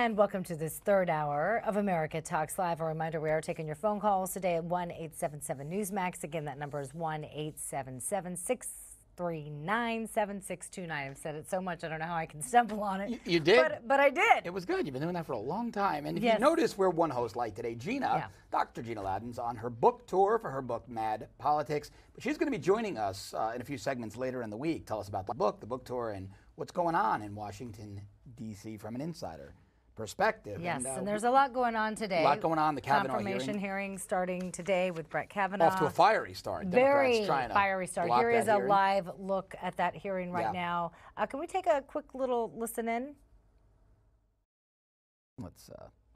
And welcome to this third hour of America Talks Live. A reminder, we are taking your phone calls today at 1-877-NEWSMAX. Again, that number is 1-877-639-7629. I've said it so much, I don't know how I can stumble on it. You did. But I did. It was good. You've been doing that for a long time. And if Yes. you notice, we're one host light today. Gina, Dr. Gina Ladden's on her book tour for her book, Mad Politics. But she's going to be joining us in a few segments later in the week. Tell us about the book tour, and what's going on in Washington, D.C. from an insider perspective. Yes, and there's a lot going on today. A lot going on. The Kavanaugh confirmation hearing starting today with Brett Kavanaugh. Off to a fiery start. Very trying to fiery start. Here is a live look at that hearing right now. Can we take a quick little listen in? Let's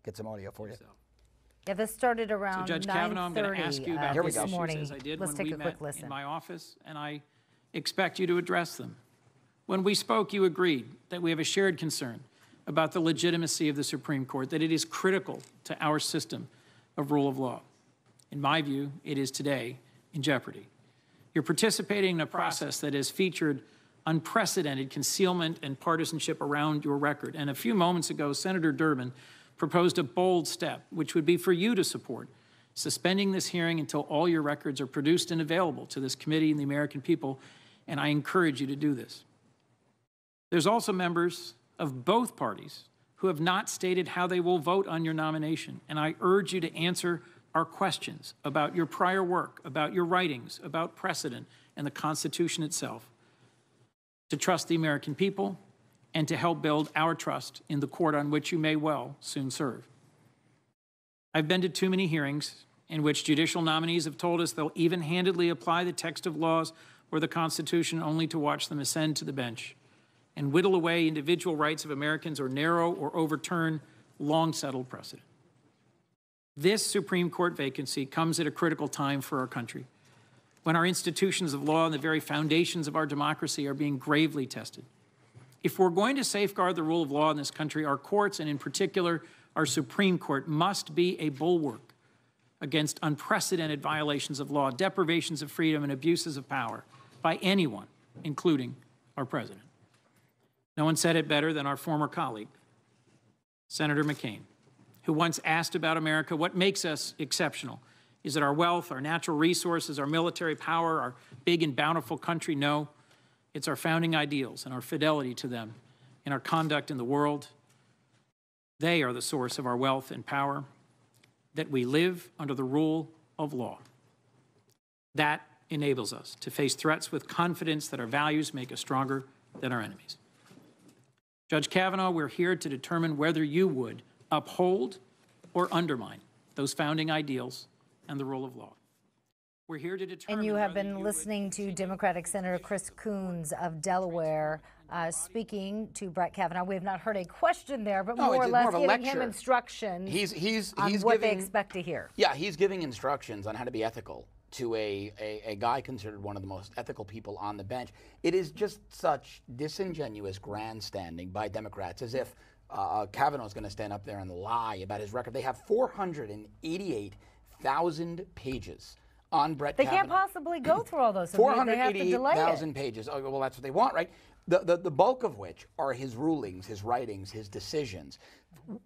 get some audio for you. Yeah, this started around Judge Kavanaugh, I'm going to ask you about this morning. As I did Let's when take we a met quick listen. in my office, and I expect you to address them. When we spoke, you agreed that we have a shared concern about the legitimacy of the Supreme Court, that it is critical to our system of rule of law. In my view, it is today in jeopardy. You're participating in a process that has featured unprecedented concealment and partisanship around your record. And a few moments ago, Senator Durbin proposed a bold step, which would be for you to support, suspending this hearing until all your records are produced and available to this committee and the American people, and I encourage you to do this. There's also members of both parties who have not stated how they will vote on your nomination, and I urge you to answer our questions about your prior work, about your writings, about precedent and the Constitution itself, to trust the American people and to help build our trust in the court on which you may well soon serve. I've been to too many hearings in which judicial nominees have told us they'll even-handedly apply the text of laws or the Constitution only to watch them ascend to the bench and whittle away individual rights of Americans or narrow or overturn long-settled precedent. This Supreme Court vacancy comes at a critical time for our country, when our institutions of law and the very foundations of our democracy are being gravely tested. If we're going to safeguard the rule of law in this country, our courts, and in particular our Supreme Court, must be a bulwark against unprecedented violations of law, deprivations of freedom, and abuses of power by anyone, including our president. No one said it better than our former colleague, Senator McCain, who once asked about America, what makes us exceptional? Is it our wealth, our natural resources, our military power, our big and bountiful country? No, it's our founding ideals and our fidelity to them and our conduct in the world. They are the source of our wealth and power, that we live under the rule of law. That enables us to face threats with confidence that our values make us stronger than our enemies. Judge Kavanaugh, we're here to determine whether you would uphold or undermine those founding ideals and the rule of law. We're here to determine. And you have been listening to Democratic Senator Chris Coons of Delaware speaking to Brett Kavanaugh. We have not heard a question there, but more or less giving him instructions on what they expect to hear. Yeah, he's giving instructions on how to be ethical to a guy considered one of the most ethical people on the bench. It is just such disingenuous grandstanding by Democrats, as if Kavanaugh's going to stand up there and lie about his record. They have 488,000 pages on Brett Kavanaugh. They can't possibly go through all those. 488,000 pages. Oh, well, that's what they want, right? The bulk of which are his rulings, his writings, his decisions.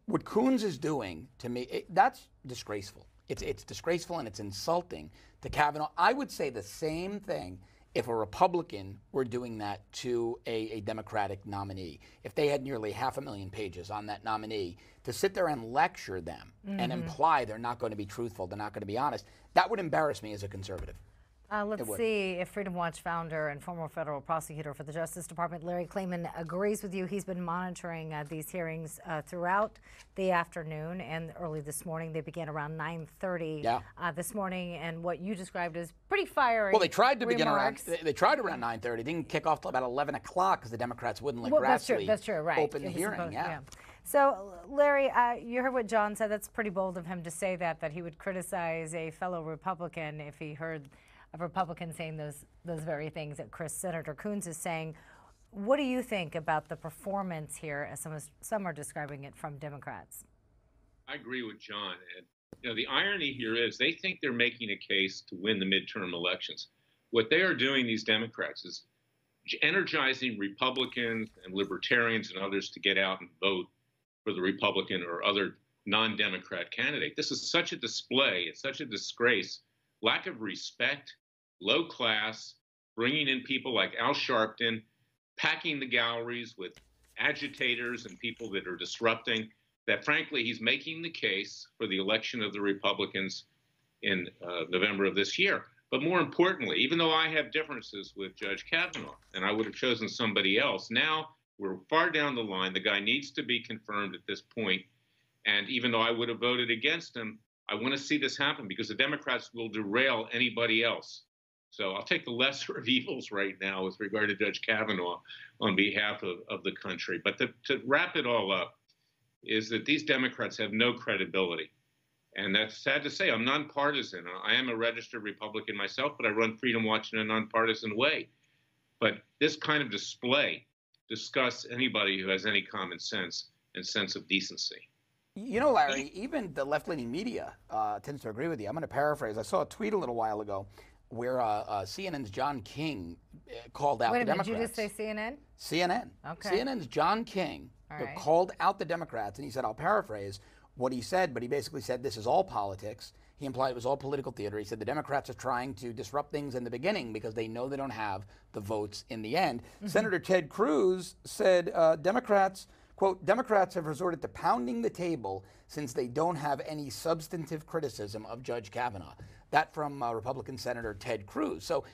What Coons is doing, to me, that's disgraceful. It's disgraceful and it's insulting to Kavanaugh. I would say the same thing if a Republican were doing that to a Democratic nominee. If they had nearly 500,000 pages on that nominee, to sit there and lecture them and imply they're not going to be truthful, they're not going to be honest, that would embarrass me as a conservative. Let's see if Freedom Watch founder and former federal prosecutor for the Justice Department, Larry Klayman, agrees with you. He's been monitoring these hearings throughout the afternoon and early this morning. They began around 9:30 this morning, and what you described as pretty fiery. Well, they tried to begin around. They tried around 9:30. Didn't kick off till about 11 o'clock because the Democrats wouldn't let Grassley open the hearing. So, Larry, you heard what John said. That's pretty bold of him to say that he would criticize a fellow Republican if he heard a Republican saying those very things that Senator Coons is saying. What do you think about the performance here, as some are describing it, from Democrats? I agree with John. And the irony here is they think they're making a case to win the midterm elections. What they are doing, these Democrats, is energizing Republicans and libertarians and others to get out and vote for the Republican or other non-Democrat candidate. This is such a display. It's such a disgrace. Lack of respect, low class, bringing in people like Al Sharpton, packing the galleries with agitators and people that are disrupting, that frankly, he's making the case for the election of the Republicans in November of this year. But more importantly, even though I have differences with Judge Kavanaugh, and I would have chosen somebody else, now we're far down the line. The guy needs to be confirmed at this point. And even though I would have voted against him, I want to see this happen because the Democrats will derail anybody else. So I'll take the lesser of evils right now with regard to Judge Kavanaugh on behalf of the country. But to wrap it all up is that these Democrats have no credibility. And that's sad to say. I'm nonpartisan. I am a registered Republican myself, but I run Freedom Watch in a nonpartisan way. But this kind of display disgusts anybody who has any common sense and sense of decency. You know, Larry, even the left-leaning media tends to agree with you. I'm going to paraphrase. I saw a tweet a little while ago where CNN's John King called out the Democrats. Wait a minute, did you just say CNN? CNN. Okay. CNN's John King called out the Democrats, and he said, I'll paraphrase what he said, but he basically said this is all politics. He implied it was all political theater. He said the Democrats are trying to disrupt things in the beginning because they know they don't have the votes in the end. Senator Ted Cruz said Democrats, quote, Democrats have resorted to pounding the table since they don't have any substantive criticism of Judge Kavanaugh. That from Republican Senator Ted Cruz. So,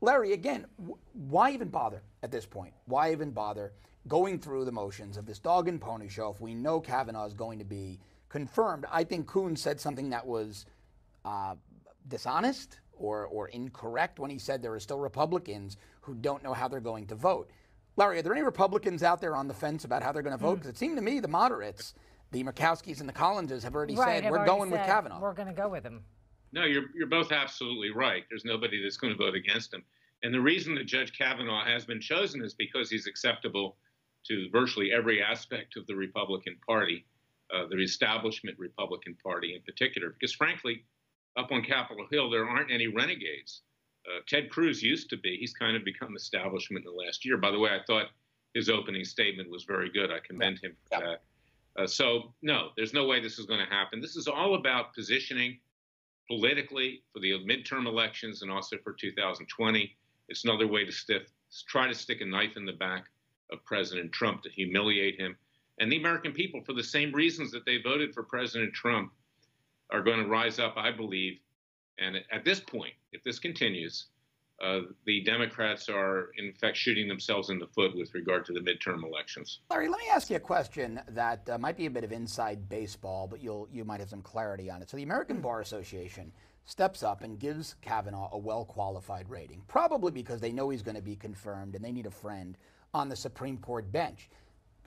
Larry, again, why even bother at this point? Why even bother going through the motions of this dog and pony show if we know Kavanaugh is going to be confirmed? I think Coons said something that was dishonest or incorrect when he said there are still Republicans who don't know how they're going to vote. Larry, are there any Republicans out there on the fence about how they're going to vote? Because it seemed to me the moderates, the Murkowskis and the Collinses, have already said we're going with Kavanaugh. We're going to go with him. No, you're both absolutely right. There's nobody that's going to vote against him. And the reason that Judge Kavanaugh has been chosen is because he's acceptable to virtually every aspect of the Republican Party, the establishment Republican Party in particular. Because frankly, up on Capitol Hill, there aren't any renegades. Ted Cruz used to be. He's kind of become establishment in the last year. By the way, I thought his opening statement was very good. I commend him for that. So, no, there's no way this is going to happen. This is all about positioning politically for the midterm elections and also for 2020. It's another way to try to stick a knife in the back of President Trump to humiliate him. And the American people, for the same reasons that they voted for President Trump, are going to rise up, I believe. And at this point, if this continues, the Democrats are, in fact, shooting themselves in the foot with regard to the midterm elections. Larry, let me ask you a question that might be a bit of inside baseball, but you might have some clarity on it. So the American Bar Association steps up and gives Kavanaugh a well-qualified rating, probably because they know he's going to be confirmed and they need a friend on the Supreme Court bench.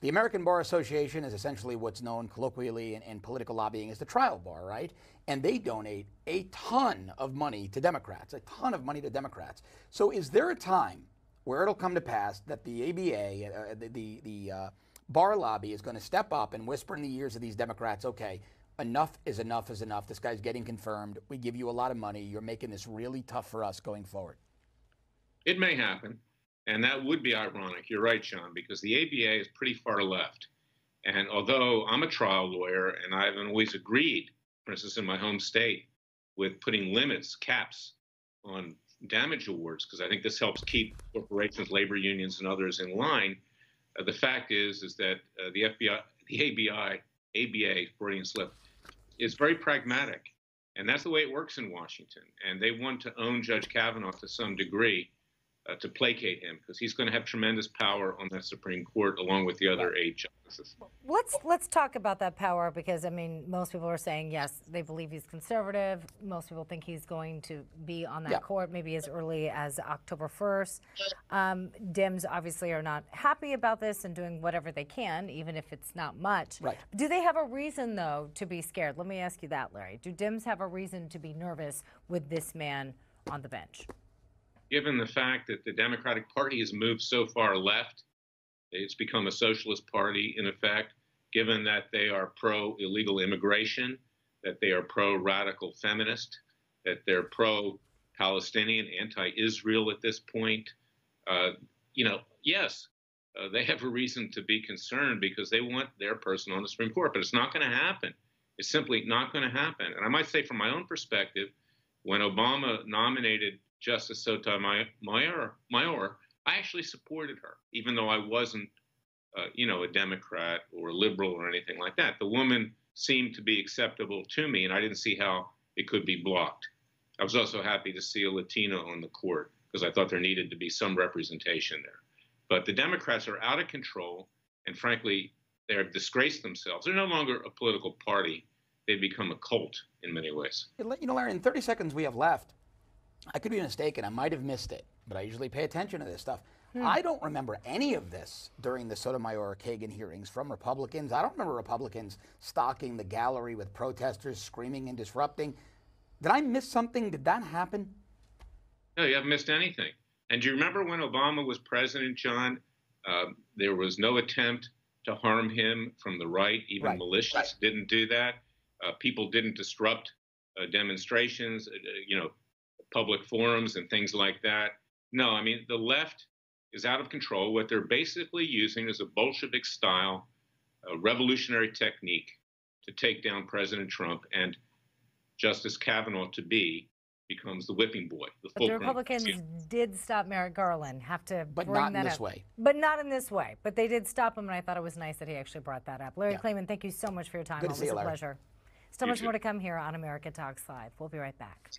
The American Bar Association is essentially what's known colloquially in political lobbying as the trial bar, right? And they donate a ton of money to Democrats, a ton of money to Democrats. So is there a time where it'll come to pass that the ABA, the bar lobby, is going to step up and whisper in the ears of these Democrats, okay, enough is enough is enough. This guy's getting confirmed. We give you a lot of money. You're making this really tough for us going forward. It may happen. And that would be ironic. You're right, Sean, because the ABA is pretty far left. And although I'm a trial lawyer and I haven't always agreed, for instance, in my home state, with putting limits, caps on damage awards, because I think this helps keep corporations, labor unions, and others in line, the fact is that the ABA, Freudian slip, is very pragmatic. And that's the way it works in Washington. And they want to own Judge Kavanaugh to some degree, to placate him, because he's going to have tremendous power on that Supreme Court along with the other 8 justices. Let's talk about that power, because I mean, most people are saying yes, they believe he's conservative. Most people think he's going to be on that court maybe as early as October 1st. Dems obviously are not happy about this and doing whatever they can, even if it's not much. Right. Do they have a reason though to be scared? Let me ask you that, Larry. Do Dems have a reason to be nervous with this man on the bench? Given the fact that the Democratic Party has moved so far left, it's become a socialist party, in effect, given that they are pro-illegal immigration, that they are pro-radical feminist, that they're pro-Palestinian, anti-Israel at this point. Yes, they have a reason to be concerned because they want their person on the Supreme Court. But it's not going to happen. It's simply not going to happen. And I might say, from my own perspective, when Obama nominated Justice Sotomayor, I actually supported her, even though I wasn't, a Democrat or a liberal or anything like that. The woman seemed to be acceptable to me, and I didn't see how it could be blocked. I was also happy to see a Latino on the court because I thought there needed to be some representation there. But the Democrats are out of control, and frankly, they have disgraced themselves. They're no longer a political party. They've become a cult in many ways. Larry, in 30 seconds we have left, I could be mistaken. I might have missed it, but I usually pay attention to this stuff. I don't remember any of this during the Sotomayor-Kagan hearings from Republicans. I don't remember Republicans stocking the gallery with protesters, screaming and disrupting. Did I miss something? Did that happen? No, you haven't missed anything. And do you remember when Obama was president, John? There was no attempt to harm him from the right. Even militias didn't do that. People didn't disrupt demonstrations, public forums and things like that. No, I mean, the left is out of control. What they're basically using is a Bolshevik-style revolutionary technique to take down President Trump, and Justice Kavanaugh becomes the whipping boy. But the Republicans did stop Merrick Garland. Have to bring that up. But not in this way. But not in this way. But they did stop him, and I thought it was nice that he actually brought that up. Larry Klayman, thank you so much for your time. Good to see you, Larry. Always a pleasure. So much more to come here on America Talks Live. We'll be right back.